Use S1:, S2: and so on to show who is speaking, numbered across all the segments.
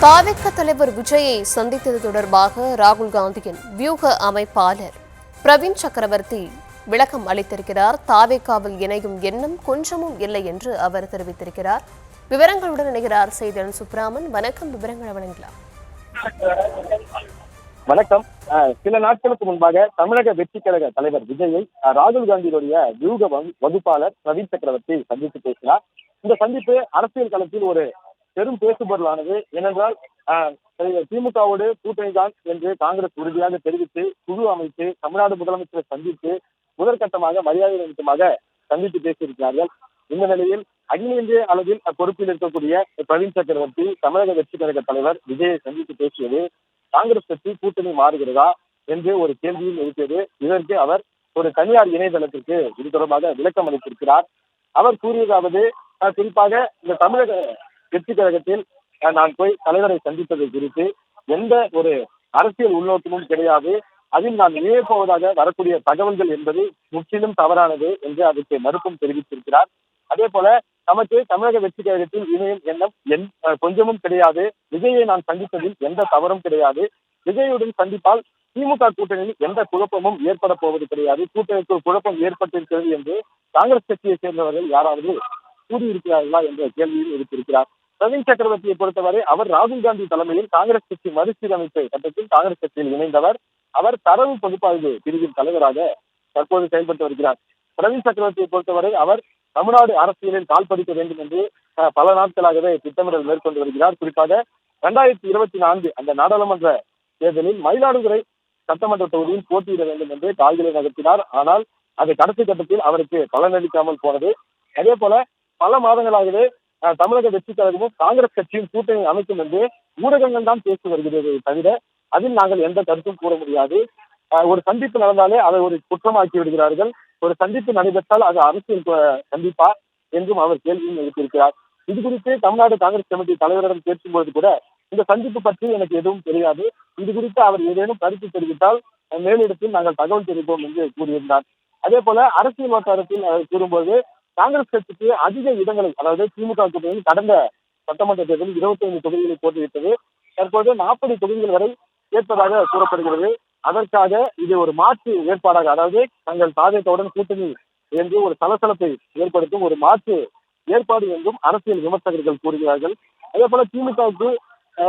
S1: தாவேக தலைவர் விஜயை சந்தித்தது தொடர்பாக ராகுல் காந்தியின் வியூக அமைப்பாளர் பிரவீன் சக்கரவர்த்தி விளக்கம் அளித்திருக்கிறார். தாவேகாவில் இணையும் எண்ணம் கொஞ்சமும் இல்லை என்று அவர் தெரிவித்திருக்கிறார். விவரங்களுடன் இணைகிறார் செய்தியாளர் சுப்ராமன். வணக்கம், விவரங்களை வழங்கலாம்.
S2: வணக்கம். சில நாட்களுக்கு முன்பாக தமிழக வெற்றி கழக தலைவர் விஜயை ராகுல் காந்தியுடைய வியூக வகுப்பாளர் பிரவீன் சக்கரவர்த்தி சந்தித்து பேசினார். இந்த சந்திப்பு அரசியல் களத்தில் ஒரு பெரும் பேசுபொருளானது. ஏனென்றால் திமுகவோடு கூட்டணி தான் என்று காங்கிரஸ் உறுதியாக தெரிவித்து குழு அமைத்து தமிழ்நாடு முதலமைச்சரை சந்தித்து முதற்கட்டமாக மரியாதை நிமித்தமாக சந்தித்து பேசியிருக்கிறார்கள். இந்த நிலையில் அகில இந்திய அளவில் பொறுப்பில் இருக்கக்கூடிய பிரவீன் சக்கரவர்த்தி தமிழக வெற்றி கழக தலைவர் விஜயை சந்தித்து பேசியது காங்கிரஸ் கட்சி கூட்டணி மாறுகிறதா என்று ஒரு கேள்வியும் எழுப்பியது. இதற்கு அவர் ஒரு தனியார் இணையதளத்திற்கு இது தொடர்பாக விளக்கம் அளித்திருக்கிறார். அவர் கூறியதாவது, குறிப்பாக இந்த தமிழக வெற்றி கழகத்தில் நான் போய் தலைவரை சந்தித்தது குறித்து எந்த ஒரு அரசியல் உள்நோக்கமும் கிடையாது. அதில் நான் இணையப்போவதாக வரக்கூடிய தகவல்கள் என்பது முற்றிலும் தவறானது என்று அதற்கு மறுப்பும் தெரிவித்திருக்கிறார். அதே போல நமக்கு தமிழக வெற்றி கழகத்தில் இணையும் எண்ணம் கொஞ்சமும் கிடையாது. விஜயை நான் சந்தித்ததில் எந்த தவறும் கிடையாது. விஜயுடன் சந்திப்பால் திமுக கூட்டணியில் எந்த குழப்பமும் ஏற்பட போவது கிடையாது. கூட்டணிக்கு குழப்பம் ஏற்பட்டிருக்கிறது என்று காங்கிரஸ் கட்சியை சேர்ந்தவர்கள் யாராவது கூறியிருக்கிறார்களா என்ற கேள்வியில் எழுப்பியிருக்கிறார். பிரவீன் சக்கரவர்த்தியை பொறுத்தவரை அவர் ராகுல் காந்தி தலைமையில் காங்கிரஸ் கட்சி மறுசீரமைப்பு கட்டத்தில் காங்கிரஸ் கட்சியில் இணைந்தவர். அவர் தரவு பகுப்பாய்வு பிரிவின் தலைவராக தற்போது செயல்பட்டு வருகிறார். பிரவீன் சக்கரவர்த்தியை பொறுத்தவரை அவர் தமிழ்நாடு அரசியலில் கால் பதிக்க வேண்டும் என்று பல நாட்களாகவே திட்டமிடல் மேற்கொண்டு வருகிறார். குறிப்பாக 2024 அந்த நாடாளுமன்ற தேர்தலில் மயிலாடுதுறை சட்டமன்ற தொகுதியில் போட்டியிட வேண்டும் என்று கால்களை நகர்த்தினார். ஆனால் அது கடைசி கட்டத்தில் அவருக்கு பலனளிக்காமல் போனது. அதே போல பல மாதங்களாகவே தமிழக வெற்றி கழகமும் காங்கிரஸ் கட்சியும் கூட்டணி அமைக்கும் என்று ஊடகங்கள் தான் பேசி வருகிறது தவிர அதில் நாங்கள் எந்த கருத்தும் கூற முடியாது. ஒரு சந்திப்பு நடந்தாலே அதை ஒரு குற்றமாக்கி விடுகிறார்கள். ஒரு சந்திப்பு நடைபெற்றால் அது அரசியல் சந்திப்பா என்றும் அவர் கேள்வியும் எழுப்பியிருக்கிறார். இது குறித்து தமிழ்நாடு காங்கிரஸ் கமிட்டி தலைவரிடம் பேசும்போது கூட இந்த சந்திப்பு பற்றி எனக்கு எதுவும் தெரியாது. இது குறித்து அவர் ஏதேனும் கருத்து தெரிவித்தால் மேலிடத்தில் நாங்கள் தகவல் தெரிவிப்போம் என்று கூறியிருந்தார். அதே போல அரசியல் வட்டாரத்தில் கூறும்போது காங்கிரஸ் கட்சிக்கு அதிக இடங்களை, அதாவது திமுக கூட்டணியில் கடந்த சட்டமன்ற தேர்தலில் 25 தொகுதிகளை போட்டியிட்டது. தற்போது 40 தொகுதிகள் வரை ஏற்பதாக கூறப்படுகிறது. அதற்காக இது ஒரு மாற்று ஏற்பாடாக, அதாவது தங்கள் தாவேகாவுடன் கூட்டணி என்று ஒரு சலசலப்பை ஏற்படுத்தும் ஒரு மாற்று ஏற்பாடு என்றும் அரசியல் விமர்சகர்கள் கூறுகிறார்கள். அதே போல திமுகவுக்கு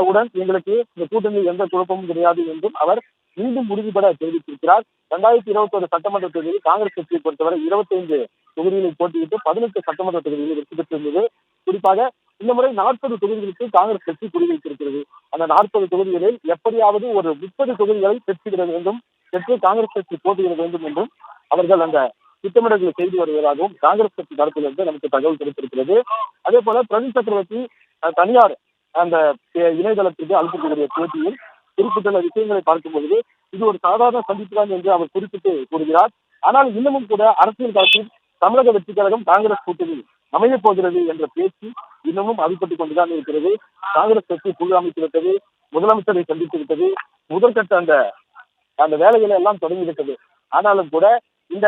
S2: உடன் எங்களுக்கு இந்த கூட்டணியில் எந்த குழப்பமும் கிடையாது என்றும் அவர் மீண்டும் உறுதிபட தெரிவித்திருக்கிறார். 2021 சட்டமன்ற தேர்தலில் காங்கிரஸ் கட்சியை பொறுத்தவரை 25 தொகுதிகளில் போட்டியிட்டு 18 சட்டமன்ற தொகுதிகளில் வெற்றி பெற்றிருந்தது. குறிப்பாக இந்த முறை 40 தொகுதிகளுக்கு காங்கிரஸ் கட்சி குறிவைத்திருக்கிறது. அந்த 40 தொகுதிகளில் எப்படியாவது ஒரு 30 தொகுதிகளை பெற்றுவிட வேண்டும், பெற்று காங்கிரஸ் கட்சி போட்டியிட வேண்டும் என்றும் அவர்கள் அந்த திட்டமிடல்களை செய்து வருவதாகவும் காங்கிரஸ் கட்சி தரப்பிலிருந்து நமக்கு தகவல் கிடைத்திருக்கிறது. அதே போல பிரவீன் சக்கரவர்த்தி தனியார் அந்த இணையதளத்திற்கு அனுப்பக்கூடிய பேட்டியில் குறிப்பிட்டுள்ள விஷயங்களை பார்க்கும்போது இது ஒரு சாதாரண சந்திப்பு தான் என்று அவர் குறிப்பிட்டு கூறுகிறார். ஆனால் இன்னமும் கூட அரசியல் களத்தில் தமிழக வெற்றி கழகம் காங்கிரஸ் கூட்டணி அமையப் போகிறது என்ற பேச்சு இன்னமும் அடிபட்டுக் கொண்டுதான் இருக்கிறது. காங்கிரஸ் கட்சி குழு அமைத்து விட்டது, முதலமைச்சரை சந்தித்து விட்டது, முதற்கட்ட அந்த வேலைகளை எல்லாம் தொடங்கிவிட்டது. ஆனாலும் கூட இந்த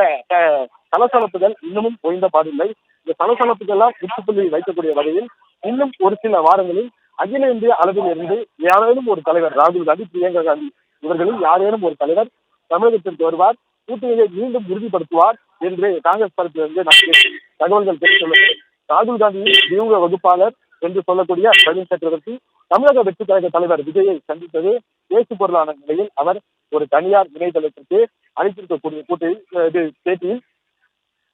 S2: சலசலப்புகள் இன்னமும் ஓய்ந்த பாடில்லை. இந்த சலசலப்புகள் எல்லாம் முற்றுப்புள்ளி வைக்கக்கூடிய வகையில் இன்னும் ஒரு சில வாரங்களில் அகில இந்திய அளவில் இருந்து யாரேனும் ஒரு தலைவர், ராகுல் காந்தி, பிரியங்கா காந்தி இவர்களில் யாரேனும் ஒரு தலைவர் தமிழகத்திற்கு வருவார், கூட்டணியை மீண்டும் உறுதிப்படுத்துவார் என்று காங்கிரஸ் தரப்பிலிருந்து தகவல்கள் தெரிவித்துள்ளது. ராகுல் காந்தியின் வியூக வகுப்பாளர் என்று சொல்லக்கூடிய பிரவீன் சக்கரவர்த்தி தமிழக வெற்றி கழக தலைவர் விஜயை சந்தித்தது பேசு பொருளான நிலையில் அவர் ஒரு தனியார் இணையதளத்திற்கு அளித்திருக்கக்கூடிய பேட்டியில்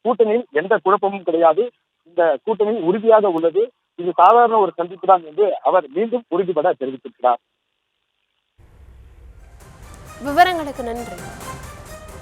S2: கூட்டணியில் எந்த குழப்பமும் கிடையாது, இந்த கூட்டணி உறுதியாக உள்ளது, இது சாதாரண ஒரு சந்திப்பு தான் என்று அவர் மீண்டும் உறுதிபட தெரிவித்திருக்கிறார்.
S1: விவரங்களுக்கு நன்றி.